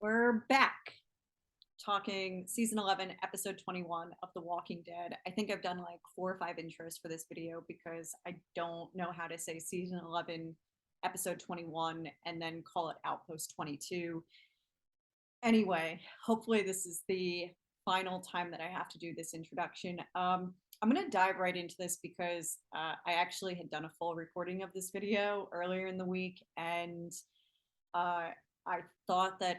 We're back talking season 11, episode 21 of The Walking Dead. I think I've done like 4 or 5 intros for this video because I don't know how to say season 11, episode 21, and then call it Outpost 22. Anyway, hopefully this is the final time that I have to do this introduction. I'm going to dive right into this because I actually had done a full recording of this video earlier in the week, and I thought that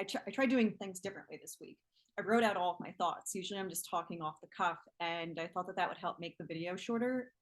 I tried doing things differently this week. I wrote out all of my thoughts. Usually I'm just talking off the cuff, and I thought that that would help make the video shorter.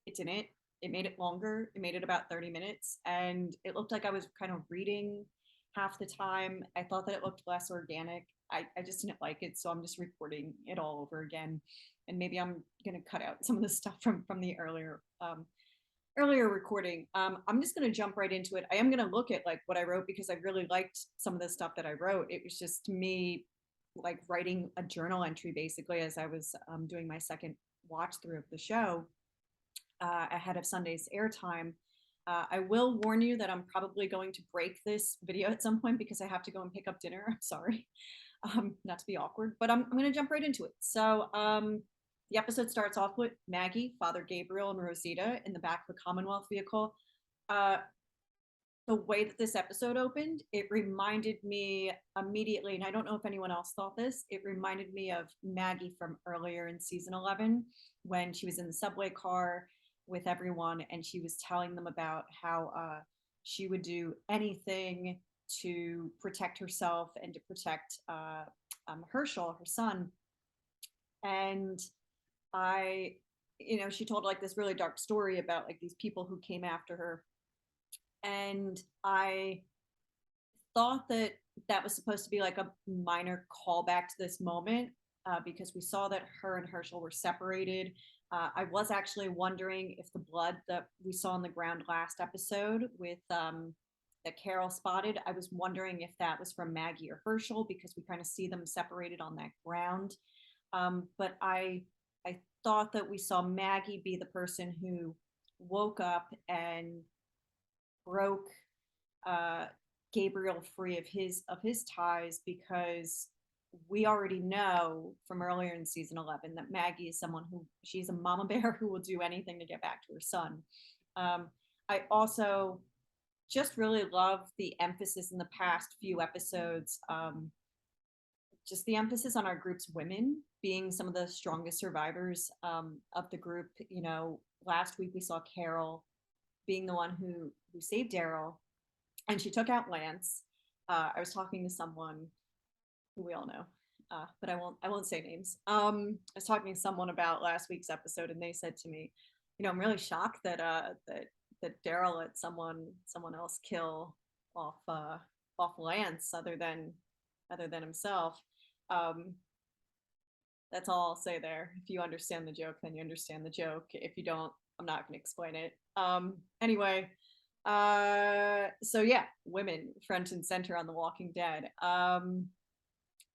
It didn't. It made it longer. It made it about 30 minutes, and it looked like I was kind of reading half the time. I thought that it looked less organic. I just didn't like it, so I'm just recording it all over again. And maybe I'm gonna cut out some of the stuff from the earlier recording. I'm just going to jump right into it. I am going to look at like what I wrote because I really liked some of the stuff that I wrote. It was just me like writing a journal entry basically as I was doing my second watch through of the show ahead of Sunday's airtime. I will warn you that I'm probably going to break this video at some point because I have to go and pick up dinner. I'm sorry, not to be awkward, but I'm going to jump right into it. So the episode starts off with Maggie, Father Gabriel, and Rosita in the back of the Commonwealth vehicle. The way that this episode opened, it reminded me immediately, and I don't know if anyone else thought this, it reminded me of Maggie from earlier in season 11 when she was in the subway car with everyone and she was telling them about how she would do anything to protect herself and to protect Herschel, her son. And she told like this really dark story about like these people who came after her. And I thought that that was supposed to be like a minor callback to this moment because we saw that her and Herschel were separated. I was actually wondering if the blood that we saw on the ground last episode with that Carol spotted, I was wondering if that was from Maggie or Herschel because we kind of see them separated on that ground. But I thought that we saw Maggie be the person who woke up and broke Gabriel free of his ties because we already know from earlier in season 11 that Maggie is someone who she's a mama bear who will do anything to get back to her son. I also just really love the emphasis in the past few episodes, just the emphasis on our group's women being some of the strongest survivors of the group. Last week we saw Carol being the one who saved Daryl, and she took out Lance. I was talking to someone who we all know, but I won't say names. I was talking to someone about last week's episode, and they said to me, I'm really shocked that that Daryl let someone else kill off Lance other than himself. That's all I'll say there. If you understand the joke, then you understand the joke. If you don't, I'm not going to explain it. Anyway, so yeah, women front and center on The Walking Dead.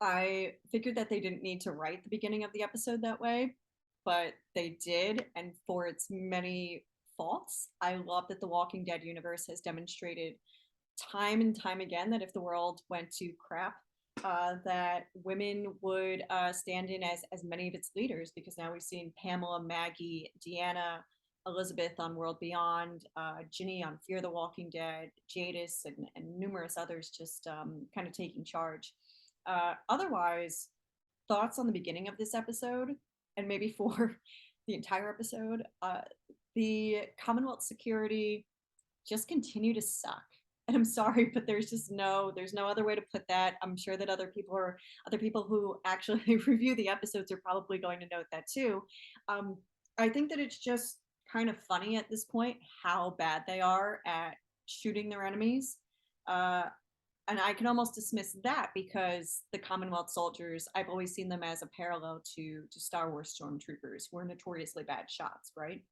I figured that they didn't need to write the beginning of the episode that way, but they did, and for its many faults, I love that The Walking Dead universe has demonstrated time and time again that if the world went to crap, that women would stand in as many of its leaders, because now we've seen Pamela, Maggie, Deanna, Elizabeth on World Beyond, Ginny on Fear the Walking Dead, Jadis, and numerous others just kind of taking charge. Otherwise, thoughts on the beginning of this episode, and maybe for the entire episode, the Commonwealth security just continue to suck. And I'm sorry, but there's no other way to put that. I'm sure that other people who actually review the episodes are probably going to note that too. I think that it's just kind of funny at this point how bad they are at shooting their enemies. And I can almost dismiss that because the Commonwealth soldiers, I've always seen them as a parallel to Star Wars stormtroopers, who are notoriously bad shots, right?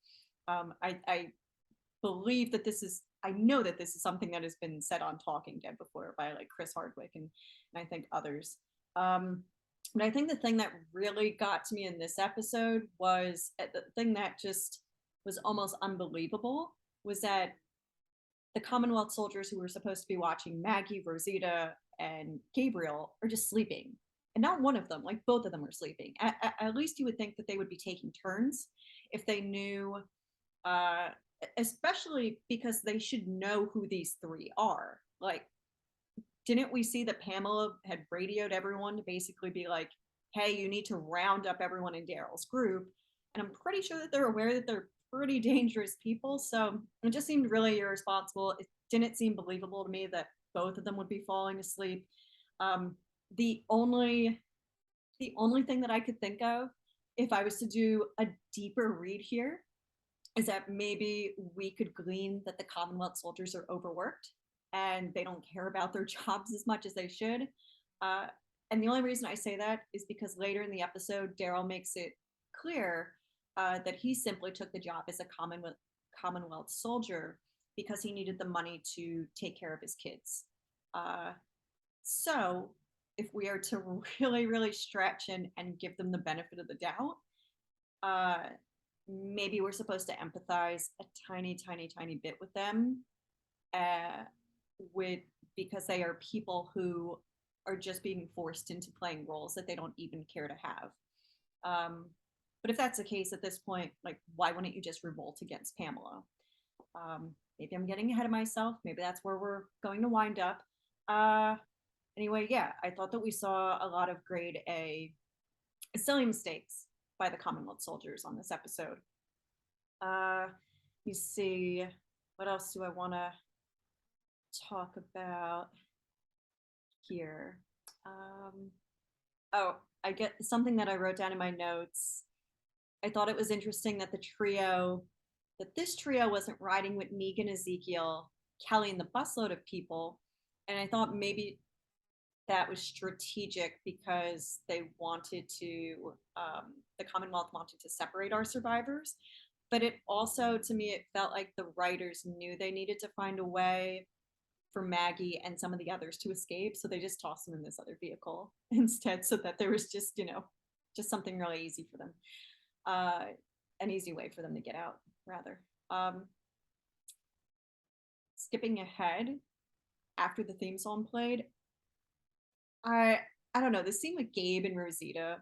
I believe that I know that this is something that has been said on Talking Dead before by like Chris Hardwick and I think others. But I think the thing that really got to me in this episode was the thing that just was almost unbelievable was that the Commonwealth soldiers who were supposed to be watching Maggie, Rosita, and Gabriel are just sleeping. And not one of them, like both of them are sleeping. At least you would think that they would be taking turns if they knew, uh, especially because they should know who these three are. Like, didn't we see that Pamela had radioed everyone to basically be like, hey, you need to round up everyone in Daryl's group? And I'm pretty sure that they're aware that they're pretty dangerous people. So it just seemed really irresponsible. It didn't seem believable to me that both of them would be falling asleep. Um, the only the only thing that I could think of, if I was to do a deeper read here, is that maybe we could glean that the Commonwealth soldiers are overworked and they don't care about their jobs as much as they should. Uh, and the only reason I say that is because later in the episode, Daryl makes it clear that he simply took the job as a Commonwealth soldier because he needed the money to take care of his kids. Uh, so if we are to really, really stretch and give them the benefit of the doubt, uh, maybe we're supposed to empathize a tiny, tiny, tiny bit with them, uh, with because they are people who are just being forced into playing roles that they don't even care to have. Um, but if that's the case at this point, like, why wouldn't you just revolt against Pamela? Maybe I'm getting ahead of myself. Maybe that's where we're going to wind up. Uh, anyway, yeah, I thought that we saw a lot of grade A silly mistakes by the Commonwealth soldiers on this episode. You see, what else do I want to talk about here? Oh, I get something that I wrote down in my notes. I thought it was interesting that this trio wasn't riding with Negan, Ezekiel, Kelly, and the busload of people. And I thought maybe that was strategic because they wanted to, the Commonwealth wanted to separate our survivors. But it also, to me, it felt like the writers knew they needed to find a way for Maggie and some of the others to escape. So they just tossed them in this other vehicle instead, so that there was just, just something really easy for them. An easy way for them to get out, rather. Skipping ahead, after the theme song played, I I don't know, the scene with Gabe and Rosita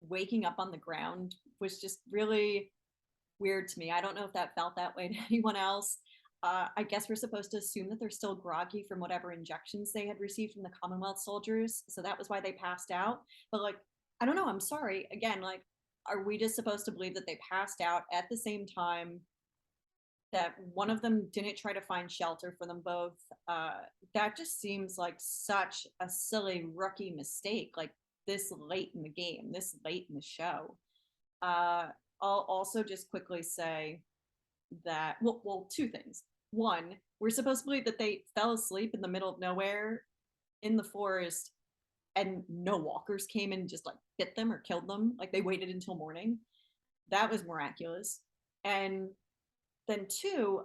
waking up on the ground was just really weird to me. I don't know if that felt that way to anyone else. I guess we're supposed to assume that they're still groggy from whatever injections they had received from the Commonwealth soldiers. So that was why they passed out. But like, I don't know. I'm sorry. Again, like, are we just supposed to believe that they passed out at the same time, that one of them didn't try to find shelter for them both? That just seems like such a silly rookie mistake, like this late in the game, this late in the show. I'll also just quickly say that, well, two things. One, we're supposed to believe that they fell asleep in the middle of nowhere in the forest and no walkers came and just like bit them or killed them. Like, they waited until morning. That was miraculous. And then two,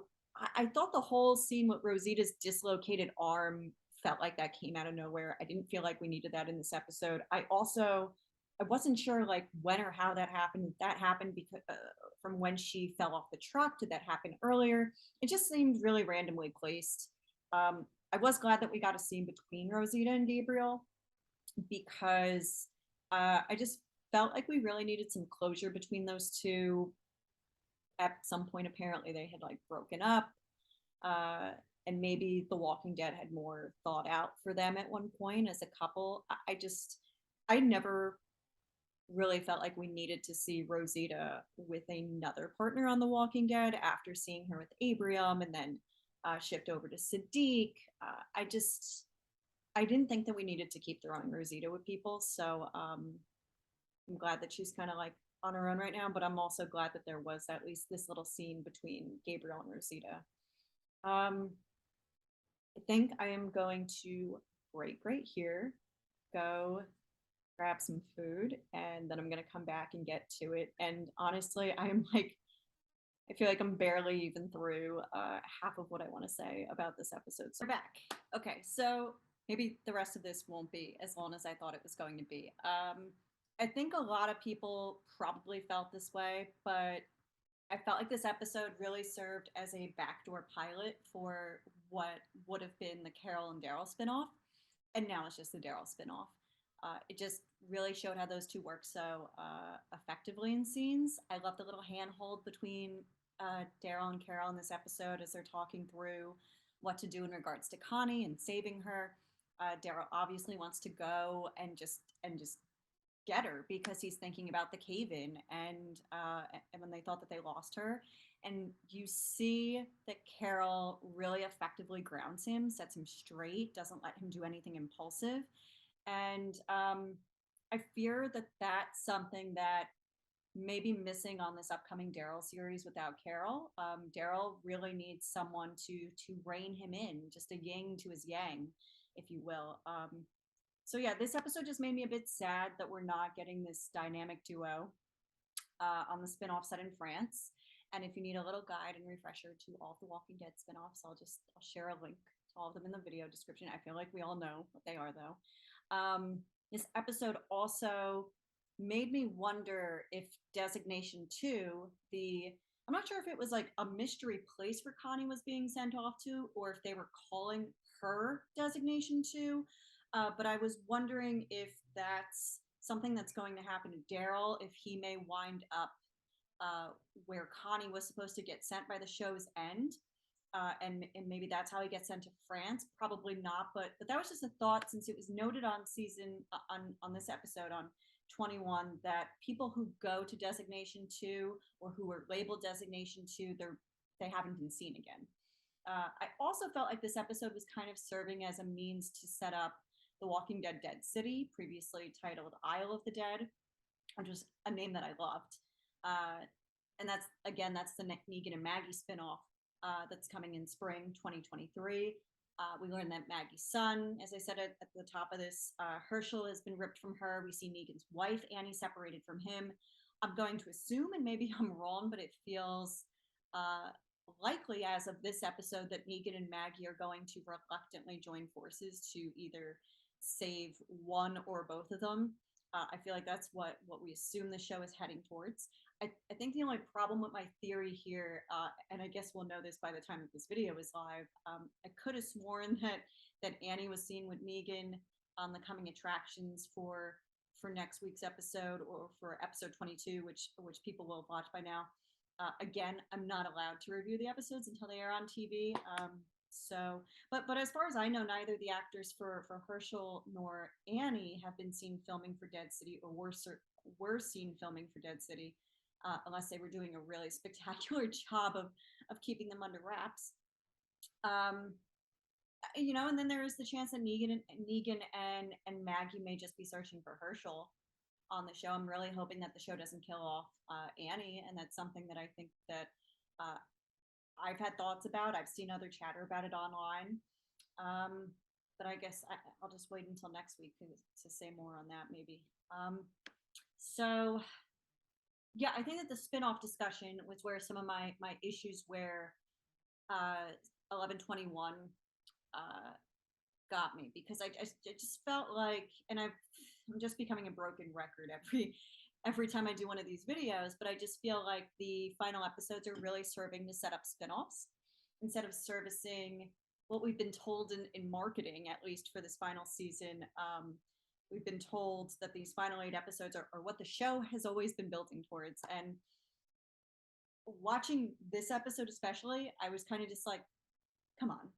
I thought the whole scene with Rosita's dislocated arm felt like that came out of nowhere. I didn't feel like we needed that in this episode. I wasn't sure like when or how that happened. If that happened because from when she fell off the truck, did that happen earlier? It just seemed really randomly placed. I was glad that we got a scene between Rosita and Gabriel, because I just felt like we really needed some closure between those two. At some point, apparently they had like broken up, and maybe The Walking Dead had more thought out for them at one point as a couple. I never really felt like we needed to see Rosita with another partner on The Walking Dead after seeing her with Abraham and then shift over to Sadiq. I didn't think that we needed to keep throwing Rosita with people. So I'm glad that she's kind of like on her own right now, but I'm also glad that there was at least this little scene between Gabriel and Rosita. I think I am going to break right here, go grab some food, and then I'm going to come back and get to it. And honestly, I feel like I'm barely even through half of what I want to say about this episode. So we're back. Okay, so maybe the rest of this won't be as long as I thought it was going to be. I think a lot of people probably felt this way, but I felt like this episode really served as a backdoor pilot for what would have been the Carol and Daryl spinoff. and now it's just the Daryl spinoff. It just really showed how those two work so effectively in scenes. I love the little handhold between Daryl and Carol in this episode as they're talking through what to do in regards to Connie and saving her. Daryl obviously wants to go and just get her because he's thinking about the cave-in and when they thought that they lost her, and you see that Carol really effectively grounds him, sets him straight, doesn't let him do anything impulsive, and I fear that that's something that may be missing on this upcoming Daryl series without Carol. Daryl really needs someone to rein him in, just a yin to his yang, if you will. So yeah, this episode just made me a bit sad that we're not getting this dynamic duo on the spin-off set in France. And if you need a little guide and refresher to all of the Walking Dead spin-offs, I'll share a link to all of them in the video description. I feel like we all know what they are though. This episode also made me wonder if Designation 2, I'm not sure if it was like a mystery place where Connie was being sent off to, or if they were calling her Designation 2. But I was wondering if that's something that's going to happen to Daryl, if he may wind up where Connie was supposed to get sent by the show's end. And maybe that's how he gets sent to France. Probably not, but that was just a thought, since it was noted on on this episode on 21 that people who go to Designation 2 or who were labeled Designation 2, they haven't been seen again. I also felt like this episode was kind of serving as a means to set up the Walking Dead Dead City, previously titled Isle of the Dead, which was a name that I loved. And that's the Negan and Maggie spinoff that's coming in spring 2023. We learned that Maggie's son, as I said at the top of this, Herschel, has been ripped from her. We see Negan's wife, Annie, separated from him. I'm going to assume, and maybe I'm wrong, but it feels likely as of this episode that Negan and Maggie are going to reluctantly join forces to either save one or both of them. I feel like that's what we assume the show is heading towards. I think the only problem with my theory here, and I guess we'll know this by the time that this video is live, I could have sworn that Annie was seen with Negan on the coming attractions for next week's episode, or for episode 22, which people will have watched by now. Again, I'm not allowed to review the episodes until they are on TV. But as far as I know, neither the actors for Herschel nor Annie have been seen filming for Dead City, or were seen filming for Dead City, unless they were doing a really spectacular job of keeping them under wraps. And then there is the chance that Negan and Maggie may just be searching for Herschel on the show. I'm really hoping that the show doesn't kill off Annie, and that's something that I think that I've had thoughts about. I've seen other chatter about it online. But I guess I'll just wait until next week to say more on that, maybe. So, yeah, I think that the spin-off discussion was where some of my issues where 1121 got me, because I just felt like, and I'm just becoming a broken record every time I do one of these videos, but I just feel like the final episodes are really serving to set up spin-offs instead of servicing what we've been told in marketing, at least for this final season. We've been told that these final 8 episodes are what the show has always been building towards. And watching this episode especially, I was kind of just like, come on,